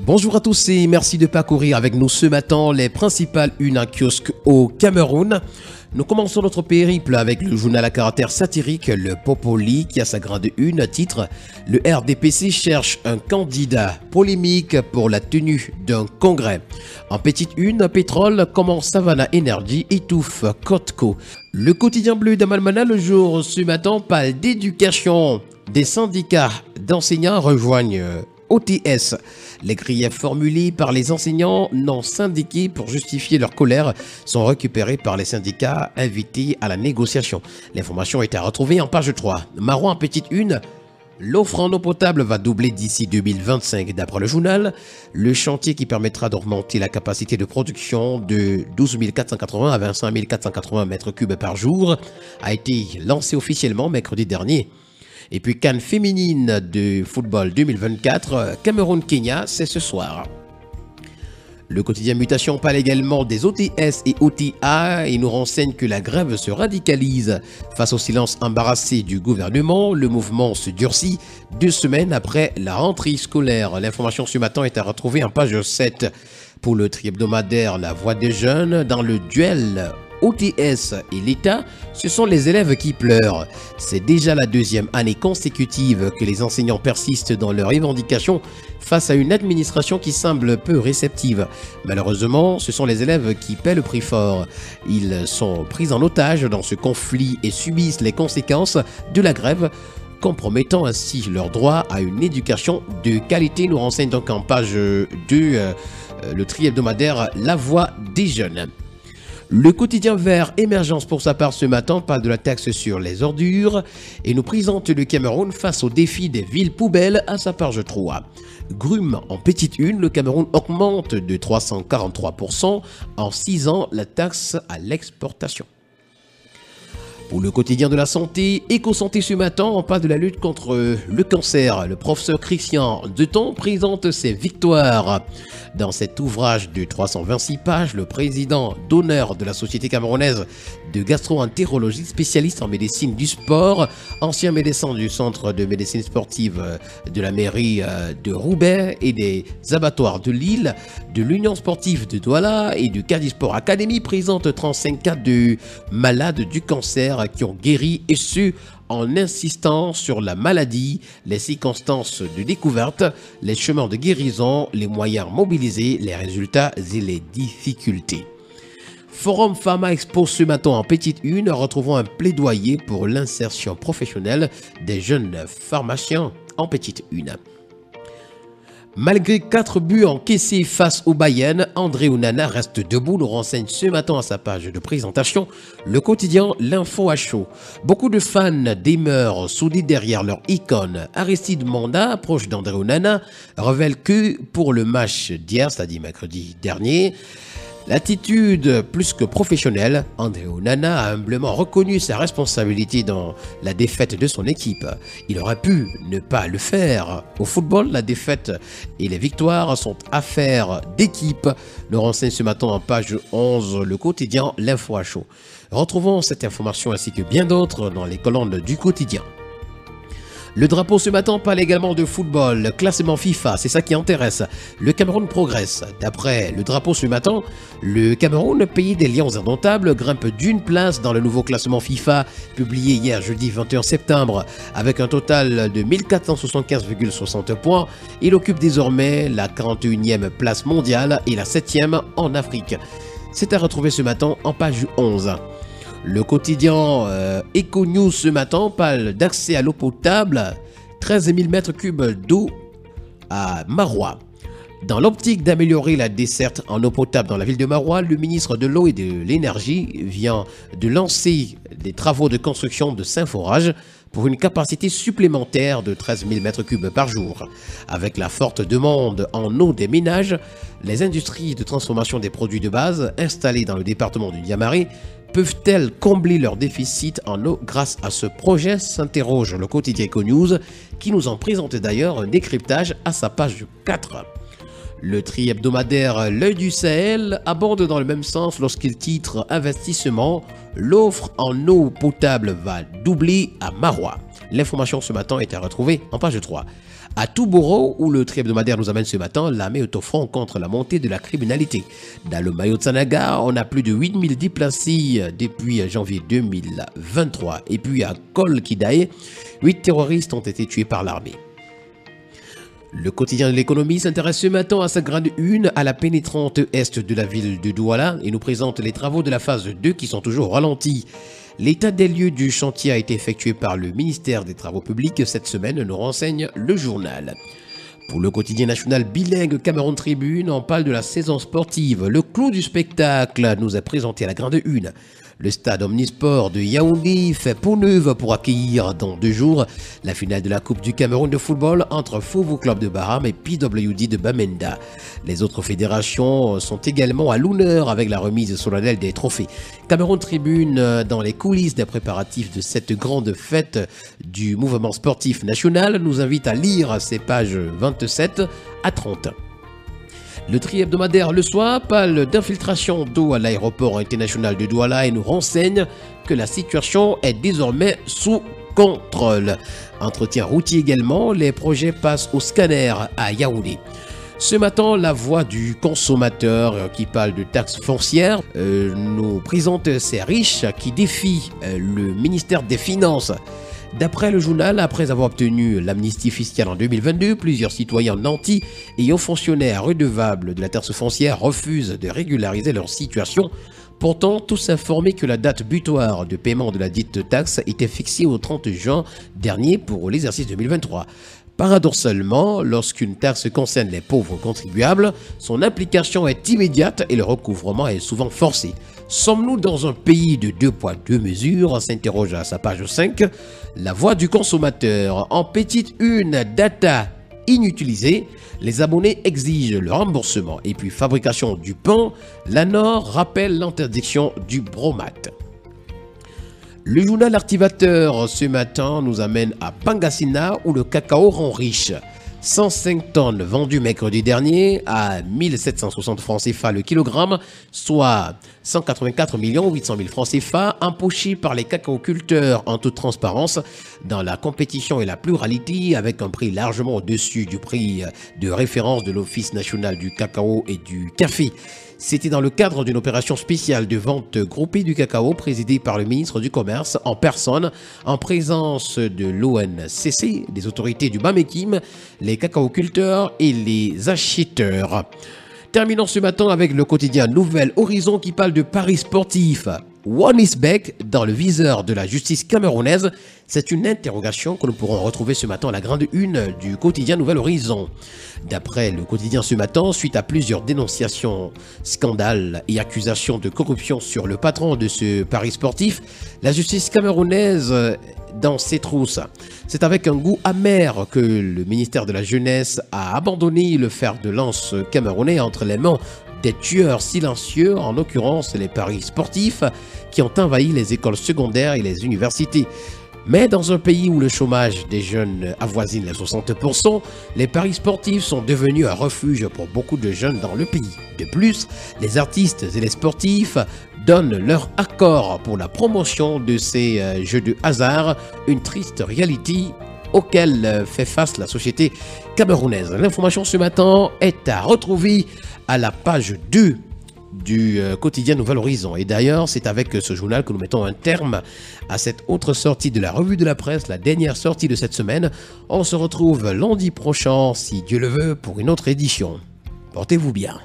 Bonjour à tous et merci de parcourir avec nous ce matin les principales unes en kiosque au Cameroun. Nous commençons notre périple avec le journal à caractère satirique, le Popoli, qui a sa grande une, titre « Le RDPC cherche un candidat polémique pour la tenue d'un congrès ». En petite une, pétrole, comment Savannah Energy étouffe Kotko. Le quotidien bleu d'Amalmana, le jour ce matin, parle d'éducation. Des syndicats d'enseignants rejoignent OTS. Les griefs formulés par les enseignants non syndiqués pour justifier leur colère sont récupérés par les syndicats invités à la négociation. L'information est à retrouver en page 3. Marois en petite une. L'offre en eau potable va doubler d'ici 2025 d'après le journal. Le chantier qui permettra d'augmenter la capacité de production de 12 480 à 25 480 mètres cubes par jour a été lancé officiellement mercredi dernier. Et puis CAN féminine de football 2024, Cameroun-Kenya, c'est ce soir. Le quotidien Mutation parle également des OTS et OTA et nous renseigne que la grève se radicalise. Face au silence embarrassé du gouvernement, le mouvement se durcit 2 semaines après la rentrée scolaire. L'information ce matin est à retrouver en page 7. Pour le tri-hebdomadaire La Voix des Jeunes, dans le duel OTS et l'État, ce sont les élèves qui pleurent. C'est déjà la 2e année consécutive que les enseignants persistent dans leurs revendications face à une administration qui semble peu réceptive. Malheureusement, ce sont les élèves qui paient le prix fort. Ils sont pris en otage dans ce conflit et subissent les conséquences de la grève, compromettant ainsi leur droit à une éducation de qualité. Nous renseigne donc en page 2 le tri-hebdomadaire La Voix des Jeunes. Le quotidien vert Émergence pour sa part ce matin parle de la taxe sur les ordures et nous présente le Cameroun face au défi des villes poubelles à sa page 3. Grume en petite une, le Cameroun augmente de 343% en 6 ans la taxe à l'exportation. Pour le quotidien de la santé, Éco-Santé ce matin, on parle de la lutte contre le cancer. Le professeur Christian Deton présente ses victoires. Dans cet ouvrage de 326 pages, le président d'honneur de la Société camerounaise de gastro-entérologie, spécialiste en médecine du sport, ancien médecin du centre de médecine sportive de la mairie de Roubaix et des abattoirs de Lille, de l'Union sportive de Douala et du Cadisport Academy, présente 35 cas de malades du cancer qui ont guéri, et ce en insistant sur la maladie, les circonstances de découverte, les chemins de guérison, les moyens mobilisés, les résultats et les difficultés. Forum Pharma Expo ce matin en petite une, retrouvons un plaidoyer pour l'insertion professionnelle des jeunes pharmaciens en petite une. Malgré 4 buts encaissés face au Bayern, André Onana reste debout, nous renseigne ce matin à sa page de présentation le quotidien L'Info à chaud. Beaucoup de fans demeurent soudés derrière leur icône. Aristide Manda, proche d'André Onana, révèle que pour le match d'hier, c'est-à-dire mercredi dernier, l'attitude plus que professionnelle, André Onana a humblement reconnu sa responsabilité dans la défaite de son équipe. Il aurait pu ne pas le faire. Au football, la défaite et les victoires sont affaires d'équipe. Nous renseigne ce matin en page 11 le quotidien L'Info à chaud. Retrouvons cette information ainsi que bien d'autres dans les colonnes du quotidien. Le drapeau ce matin parle également de football, le classement FIFA, c'est ça qui intéresse. Le Cameroun progresse. D'après le drapeau ce matin, le Cameroun, pays des lions indomptables, grimpe d'une place dans le nouveau classement FIFA publié hier jeudi 21 septembre. Avec un total de 1475,60 points, il occupe désormais la 41e place mondiale et la 7e en Afrique. C'est à retrouver ce matin en page 11. Le quotidien Eco News ce matin parle d'accès à l'eau potable, 13 000 mètres cubes d'eau à Marois. Dans l'optique d'améliorer la desserte en eau potable dans la ville de Marois, le ministre de l'Eau et de l'Énergie vient de lancer des travaux de construction de 5 forages pour une capacité supplémentaire de 13 000 m3 par jour. Avec la forte demande en eau des ménages, les industries de transformation des produits de base installées dans le département du Niamey peuvent-elles combler leur déficit en eau grâce à ce projet, s'interroge le quotidien Econews, qui nous en présente d'ailleurs un décryptage à sa page 4. Le tri-hebdomadaire L'Œil du Sahel aborde dans le même sens lorsqu'il titre « Investissement, l'offre en eau potable va doubler à Marois ». L'information ce matin est à retrouver en page 3. À Touboro, où le tri-hebdomadaire nous amène ce matin, l'armée est au front contre la montée de la criminalité. Dans le Mayo de Sanaga, on a plus de 8000 déplacés depuis janvier 2023. Et puis à Kolkidae, 8 terroristes ont été tués par l'armée. Le quotidien de l'économie s'intéresse ce matin à sa grande une à la pénétrante est de la ville de Douala et nous présente les travaux de la phase 2 qui sont toujours ralentis. L'état des lieux du chantier a été effectué par le ministère des Travaux publics cette semaine, nous renseigne le journal. Pour le quotidien national bilingue Cameroun Tribune, on parle de la saison sportive. Le clou du spectacle nous est présenté à la grande une. Le stade Omnisport de Yaoundé fait peau neuve pour accueillir dans 2 jours la finale de la Coupe du Cameroun de football entre Fofo Club de Baham et PWD de Bamenda. Les autres fédérations sont également à l'honneur avec la remise solennelle des trophées. Cameroun Tribune dans les coulisses des préparatifs de cette grande fête du mouvement sportif national nous invite à lire ces pages 27 à 30. Le tri hebdomadaire Le Soir parle d'infiltration d'eau à l'aéroport international de Douala et nous renseigne que la situation est désormais sous contrôle. Entretien routier également, les projets passent au scanner à Yaoundé. Ce matin, la voix du consommateur qui parle de taxes foncières nous présente ces riches qui défient le ministère des Finances. D'après le journal, après avoir obtenu l'amnistie fiscale en 2022, plusieurs citoyens nantis et hauts fonctionnaires redevables de la taxe foncière refusent de régulariser leur situation. Pourtant, tous informés que la date butoir de paiement de la dite taxe était fixée au 30 juin dernier pour l'exercice 2023. Paradoxalement, lorsqu'une taxe concerne les pauvres contribuables, son application est immédiate et le recouvrement est souvent forcé. Sommes-nous dans un pays de 2 poids 2 mesures, s'interroge à sa page 5. La voix du consommateur en petite une, data inutilisée, les abonnés exigent le remboursement. Et puis fabrication du pain, l'ANOR rappelle l'interdiction du bromate. Le journal Activateur ce matin nous amène à Pangassina où le cacao rend riche. 105 tonnes vendues mercredi dernier à 1760 francs CFA le kilogramme, soit 184 800 000 francs CFA empochés par les cacaoculteurs en toute transparence dans la compétition et la pluralité avec un prix largement au-dessus du prix de référence de l'Office national du cacao et du café. C'était dans le cadre d'une opération spéciale de vente groupée du cacao présidée par le ministre du Commerce en personne, en présence de l'ONCC, des autorités du Bamekim, les cacaoculteurs et les acheteurs. Terminons ce matin avec le quotidien Nouvel Horizon qui parle de paris sportifs. One is back dans le viseur de la justice camerounaise. C'est une interrogation que nous pourrons retrouver ce matin à la grande une du quotidien Nouvel Horizon. D'après le quotidien ce matin, suite à plusieurs dénonciations, scandales et accusations de corruption sur le patron de ce pari sportif, la justice camerounaise dans ses trousses. C'est avec un goût amer que le ministère de la Jeunesse a abandonné le fer de lance camerounais entre les mains des tueurs silencieux, en l'occurrence les paris sportifs, qui ont envahi les écoles secondaires et les universités. Mais dans un pays où le chômage des jeunes avoisine les 60%, les paris sportifs sont devenus un refuge pour beaucoup de jeunes dans le pays. De plus, les artistes et les sportifs donnent leur accord pour la promotion de ces jeux de hasard, une triste réalité auquel fait face la société camerounaise. L'information ce matin est à retrouver à la page 2 du quotidien Nouvel Horizon. Et d'ailleurs, c'est avec ce journal que nous mettons un terme à cette autre sortie de la revue de la presse, la dernière sortie de cette semaine. On se retrouve lundi prochain, si Dieu le veut, pour une autre édition. Portez-vous bien.